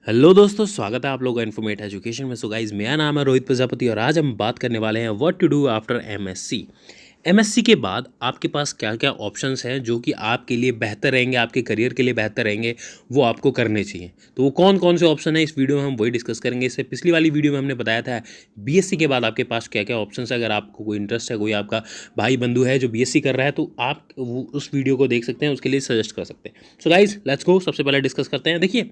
Hello दोस्तों, स्वागत है आप लोगों का इन्फॉर्मेट एजुकेशन में। सो गाइस, मेरा नाम है रोहित प्रजापति और आज हम बात करने वाले हैं what to do after MSc. MSc के बाद आपके पास क्या क्या ऑप्शंस हैं जो कि आपके लिए बेहतर रहेंगे, आपके करियर के लिए बेहतर रहेंगे, वो आपको करने चाहिए। तो वो कौन कौन से ऑप्शन है, इस वीडियो में हम वही डिस्कस करेंगे। इससे पिछली वाली वीडियो में हमने बताया था बीएससी के बाद आपके पास क्या क्या ऑप्शन है। अगर आपको कोई इंटरेस्ट है, कोई आपका भाई बंधु है जो बीएससी कर रहा है, तो आप उस वीडियो को देख सकते हैं, उसके लिए सजेस्ट कर सकते हैं। सो गाइज लेट्स गो, सबसे पहले डिस्कस करते हैं। देखिए,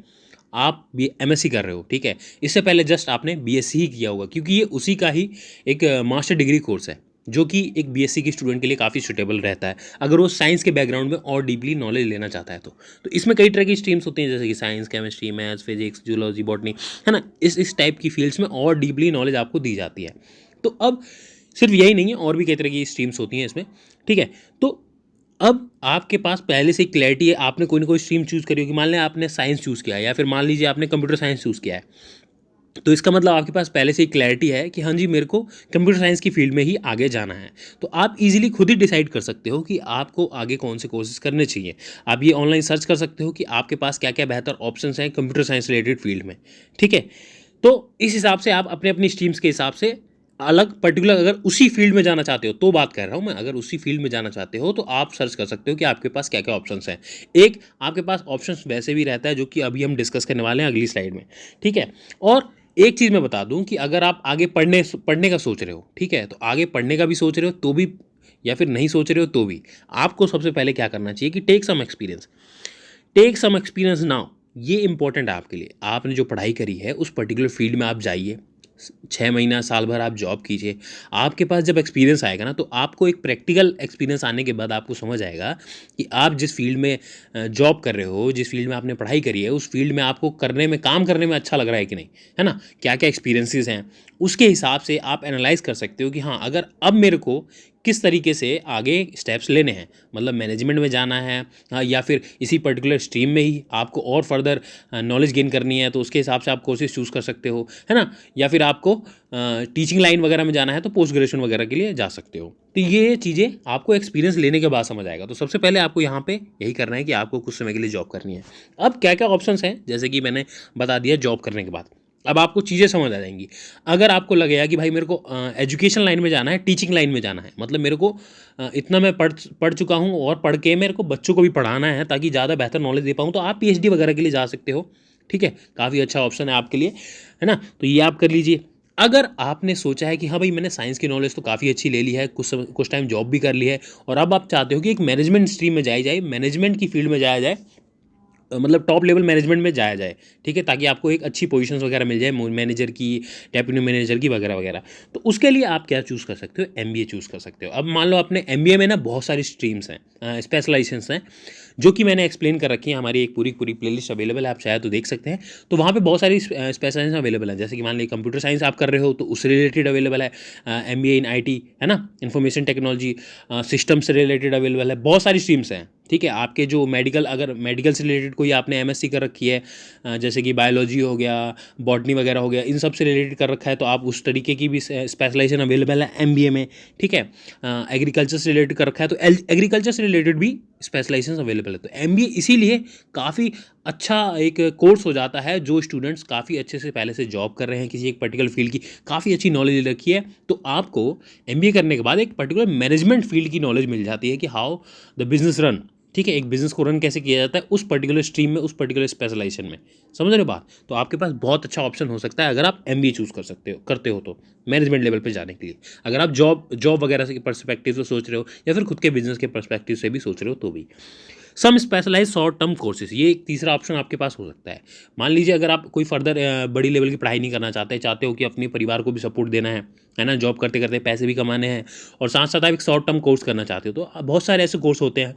आप बी एमएससी कर रहे हो, ठीक है। इससे पहले जस्ट आपने बीएससी ही किया होगा, क्योंकि ये उसी का ही एक मास्टर डिग्री कोर्स है जो कि एक बीएससी के स्टूडेंट के लिए काफ़ी सुटेबल रहता है, अगर वो साइंस के बैकग्राउंड में और डीपली नॉलेज लेना चाहता है। तो इसमें कई तरह की स्ट्रीम्स होती हैं, जैसे कि science, chemistry, maths, physics, zoology, botany, है ना। इस टाइप की फील्ड्स में और डीपली नॉलेज आपको दी जाती है। तो अब सिर्फ यही नहीं है, और भी कई तरह की स्ट्रीम्स होती हैं इसमें, ठीक है। तो अब आपके पास पहले से ही क्लैरिटी है, आपने कोई ना कोई स्ट्रीम चूज़ करी होगी। मान लें आपने साइंस चूज़ किया है, या फिर मान लीजिए आपने कंप्यूटर साइंस चूज़ किया है, तो इसका मतलब आपके पास पहले से ही क्लैरिटी है कि हाँ जी, मेरे को कंप्यूटर साइंस की फील्ड में ही आगे जाना है। तो आप इजीली खुद ही डिसाइड कर सकते हो कि आपको आगे कौन से कोर्सेज करने चाहिए। आप ये ऑनलाइन सर्च कर सकते हो कि आपके पास क्या क्या बेहतर ऑप्शंस हैं कंप्यूटर साइंस रिलेटेड फील्ड में, ठीक है। तो इस हिसाब से आप अपने अपनी स्ट्रीम्स के हिसाब से अलग पर्टिकुलर, अगर उसी फील्ड में जाना चाहते हो तो बात कर रहा हूँ मैं, अगर उसी फील्ड में जाना चाहते हो तो आप सर्च कर सकते हो कि आपके पास क्या क्या ऑप्शंस हैं। एक आपके पास ऑप्शंस वैसे भी रहता है जो कि अभी हम डिस्कस करने वाले हैं अगली स्लाइड में, ठीक है। और एक चीज़ मैं बता दूं कि अगर आप आगे पढ़ने का सोच रहे हो, ठीक है, तो आगे पढ़ने का भी सोच रहे हो तो भी, या फिर नहीं सोच रहे हो तो भी, आपको सबसे पहले क्या करना चाहिए कि टेक सम एक्सपीरियंस नाउ। ये इंपॉर्टेंट है आपके लिए। आपने जो पढ़ाई करी है उस पर्टिकुलर फील्ड में आप जाइए, 6 महीना साल भर आप जॉब कीजिए। आपके पास जब एक्सपीरियंस आएगा ना, तो आपको एक प्रैक्टिकल एक्सपीरियंस आने के बाद आपको समझ आएगा कि आप जिस फील्ड में जॉब कर रहे हो, जिस फील्ड में आपने पढ़ाई करी है, उस फील्ड में आपको काम करने में अच्छा लग रहा है कि नहीं, है ना। क्या क्या एक्सपीरियंसेस हैं, उसके हिसाब से आप एनालाइज कर सकते हो कि हाँ, अगर अब मेरे को किस तरीके से आगे स्टेप्स लेने हैं, मतलब मैनेजमेंट में जाना है, हाँ, या फिर इसी पर्टिकुलर स्ट्रीम में ही आपको और फर्दर नॉलेज गेन करनी है, तो उसके हिसाब से आप कोर्सेज चूज़ कर सकते हो, है ना। या फिर आपको टीचिंग लाइन वगैरह में जाना है तो पोस्ट ग्रेजुएशन वगैरह के लिए जा सकते हो। तो ये चीज़ें आपको एक्सपीरियंस लेने के बाद समझ आएगा। तो सबसे पहले आपको यहाँ पे यही करना है कि आपको कुछ समय के लिए जॉब करनी है। अब क्या क्या ऑप्शंस हैं, जैसे कि मैंने बता दिया, जॉब करने के बाद अब आपको चीज़ें समझ आ जाएंगी। अगर आपको लगेगा कि भाई मेरे को एजुकेशन लाइन में जाना है, टीचिंग लाइन में जाना है, मतलब मेरे को इतना मैं पढ़ चुका हूँ और पढ़ के मेरे को बच्चों को भी पढ़ाना है ताकि ज़्यादा बेहतर नॉलेज दे पाऊँ, तो आप पीएचडी वगैरह के लिए जा सकते हो, ठीक है। काफ़ी अच्छा ऑप्शन है आपके लिए, है ना। तो ये आप कर लीजिए। अगर आपने सोचा है कि हाँ भाई, मैंने साइंस की नॉलेज तो काफ़ी अच्छी ले ली है, कुछ टाइम जॉब भी कर ली है, और अब आप चाहते हो कि एक मैनेजमेंट स्ट्रीम में जाया जाए, मैनेजमेंट की फील्ड में जाया जाए, मतलब टॉप लेवल मैनेजमेंट में जाया जाए, ठीक है, ताकि आपको एक अच्छी पोजीशंस वगैरह मिल जाए, मैनेजर की, डेप्यूटी मैनेजर की वगैरह वगैरह। तो उसके लिए आप क्या चूज़ कर सकते हो, एमबीए चूज़ कर सकते हो। अब मान लो आपने एमबीए में ना बहुत सारी स्ट्रीम्स हैं, स्पेशलाइजेशंस हैं, जो कि मैंने एक्सप्लेन कर रखी है। हमारी एक पूरी पूरी प्लेलिस्ट अवेलेबल है, आप चाहे तो देख सकते हैं। तो वहाँ पे बहुत सारी स्पेशलाइजेशन अवेलेबल है, जैसे कि मान लीजिए कंप्यूटर साइंस आप कर रहे हो तो उससे रिलेटेड अवेलेबल है, एमबीए इन आईटी, है ना, इंफॉर्मेशन टेक्नोलॉजी, सिस्टम से रिलेटेड अवेलेबल है, बहुत सारी स्ट्रीम्स हैं, ठीक है। आपके जो मेडिकल, अगर मेडिकल से रिलेटेड कोई आपने एमएससी कर रखी है, जैसे कि बायोलॉजी हो गया, बॉटनी वगैरह हो गया, इन सब से रिलेटेड कर रखा है, तो आप उस तरीके की भी स्पेशलाइजेशन अवेलेबल है एमबीए में, ठीक है। एग्रीकल्चर से रिलेटेड कर रखा है तो एग्रीकल्चर से रिलेटेड भी स्पेशलाइजेशन अवेलेबल है। तो एमबीए इसीलिए काफ़ी अच्छा एक कोर्स हो जाता है, जो स्टूडेंट्स काफ़ी अच्छे से पहले से जॉब कर रहे हैं, किसी एक पर्टिकुलर फील्ड की काफ़ी अच्छी नॉलेज ले रखी है, तो आपको एमबीए करने के बाद एक पर्टिकुलर मैनेजमेंट फील्ड की नॉलेज मिल जाती है कि हाउ द बिजनेस रन, ठीक है, एक बिजनेस को रन कैसे किया जाता है उस पर्टिकुलर स्ट्रीम में, उस पर्टिकुलर स्पेशलाइजेशन में। समझ रहे हो बात। तो आपके पास बहुत अच्छा ऑप्शन हो सकता है अगर आप एमबीए चूज़ करते हो तो मैनेजमेंट लेवल पे जाने के लिए। अगर आप जॉब वगैरह से पर्सपेक्टिव से सोच रहे हो, या फिर खुद के बिजनेस के पर्सपेक्टिव से भी सोच रहे हो, तो भी सम स्पेशलाइज शॉर्ट टर्म कोर्सेज, ये एक तीसरा ऑप्शन आपके पास हो सकता है। मान लीजिए अगर आप कोई फर्दर बड़ी लेवल की पढ़ाई नहीं करना चाहते हो कि अपने परिवार को भी सपोर्ट देना है ना, जॉब करते करते पैसे भी कमाने हैं, और साथ साथ आप एक शॉर्ट टर्म कोर्स करना चाहते हो, तो बहुत सारे ऐसे कोर्स होते हैं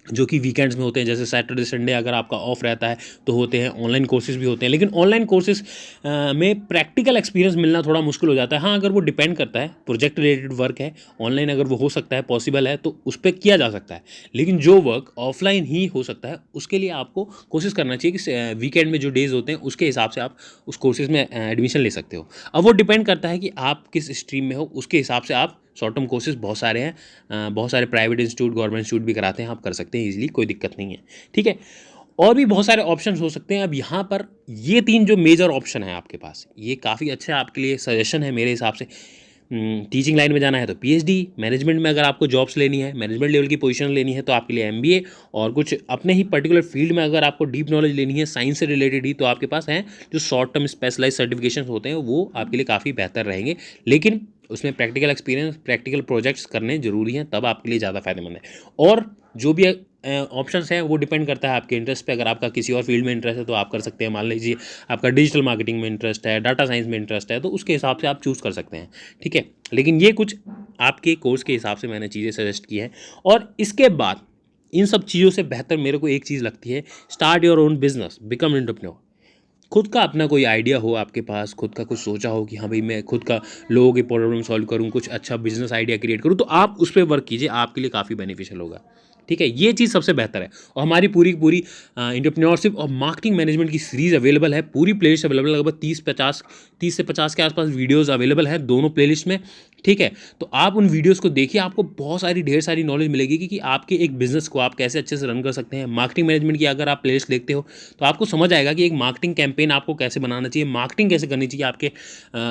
जो कि वीकेंड्स में होते हैं, जैसे सैटरडे संडे अगर आपका ऑफ रहता है तो होते हैं। ऑनलाइन कोर्सेज भी होते हैं, लेकिन ऑनलाइन कोर्सेज में प्रैक्टिकल एक्सपीरियंस मिलना थोड़ा मुश्किल हो जाता है। हाँ, अगर वो डिपेंड करता है, प्रोजेक्ट रिलेटेड वर्क है, ऑनलाइन अगर वो हो सकता है, पॉसिबल है, तो उस पर किया जा सकता है। लेकिन जो वर्क ऑफलाइन ही हो सकता है, उसके लिए आपको कोशिश करना चाहिए कि वीकेंड में जो डेज होते हैं उसके हिसाब से आप उस कोर्सेज में एडमिशन ले सकते हो। अब वो डिपेंड करता है कि आप किस स्ट्रीम में हो, उसके हिसाब से आप शॉर्ट टर्म कोर्सेज बहुत सारे हैं, बहुत सारे प्राइवेट इंस्टीट्यूट, गवर्नमेंट इंस्टीट्यूट भी कराते हैं, आप कर सकते हैं इजीली, कोई दिक्कत नहीं है, ठीक है। और भी बहुत सारे ऑप्शंस हो सकते हैं। अब यहाँ पर ये 3 जो मेजर ऑप्शन है आपके पास, ये काफ़ी अच्छा आपके लिए सजेशन है मेरे हिसाब से। टीचिंग लाइन में जाना है तो पीएचडी, मैनेजमेंट में अगर आपको जॉब्स लेनी है, मैनेजमेंट लेवल की पोजीशन लेनी है तो आपके लिए एमबीए, और कुछ अपने ही पर्टिकुलर फील्ड में अगर आपको डीप नॉलेज लेनी है साइंस से रिलेटेड ही, तो आपके पास हैं जो शॉर्ट टर्म स्पेशलाइज सर्टिफिकेशन होते हैं, वो आपके लिए काफ़ी बेहतर रहेंगे। लेकिन उसमें प्रैक्टिकल एक्सपीरियंस, प्रैक्टिकल प्रोजेक्ट्स करने जरूरी हैं, तब आपके लिए ज़्यादा फायदेमंद है। और जो भी ऑप्शंस हैं वो डिपेंड करता है आपके इंटरेस्ट पे। अगर आपका किसी और फील्ड में इंटरेस्ट है तो आप कर सकते हैं। मान लीजिए आपका डिजिटल मार्केटिंग में इंटरेस्ट है, डाटा साइंस में इंटरेस्ट है, तो उसके हिसाब से आप चूज़ कर सकते हैं, ठीक है। लेकिन ये कुछ आपके कोर्स के हिसाब से मैंने चीज़ें सजेस्ट की हैं। और इसके बाद इन सब चीज़ों से बेहतर मेरे को एक चीज़ लगती है, start your own business, become entrepreneur. खुद का अपना कोई आइडिया हो आपके पास, खुद का कुछ सोचा हो कि हाँ भाई मैं खुद का लोगों की प्रॉब्लम सॉल्व करूँ, कुछ अच्छा बिजनेस आइडिया क्रिएट करूँ, तो आप उस पर वर्क कीजिए, आपके लिए काफ़ी बेनिफिशियल होगा, ठीक है। ये चीज़ सबसे बेहतर है। और हमारी पूरी पूरी एंटरप्रेन्योरशिप और मार्केटिंग मैनेजमेंट की सीरीज़ अवेलेबल है, पूरी प्लेलिस्ट अवेलेबल है, लगभग 30 से 50 के आसपास वीडियोस अवेलेबल है दोनों प्लेलिस्ट में, ठीक है। तो आप उन वीडियोस को देखिए, आपको बहुत सारी ढेर सारी नॉलेज मिलेगी कि आपके एक बिजनेस को आप कैसे अच्छे से रन कर सकते हैं। मार्केटिंग मैनेजमेंट की अगर आप प्लेलिस्ट देखते हो तो आपको समझ आएगा कि एक मार्केटिंग कैंपेन आपको कैसे बनाना चाहिए, मार्केटिंग कैसे करनी चाहिए आपके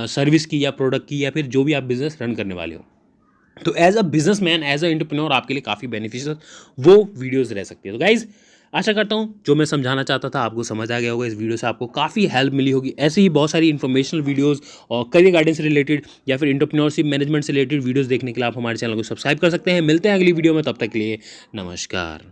सर्विस की या प्रोडक्ट की, या फिर जो भी आप बिजनेस रन करने वाले हो। तो as a businessman, as a entrepreneur आपके लिए काफ़ी बेनिफिशियल वो वीडियोज़ रह सकती है। तो गाइज़, आशा करता हूँ जो मैं समझाना चाहता था आपको समझ आ गया होगा। इस वीडियो से आपको काफ़ी हेल्प मिली होगी। ऐसे ही बहुत सारी इन्फॉर्मेशनल वीडियोस और करियर गाइडेंस से रिलेटेड या फिर एंटरप्रेन्योरशिप मैनेजमेंट से रिलेटेड वीडियोस देखने के लिए आप हमारे चैनल को सब्सक्राइब कर सकते हैं। मिलते हैं अगली वीडियो में, तब तक के लिए नमस्कार।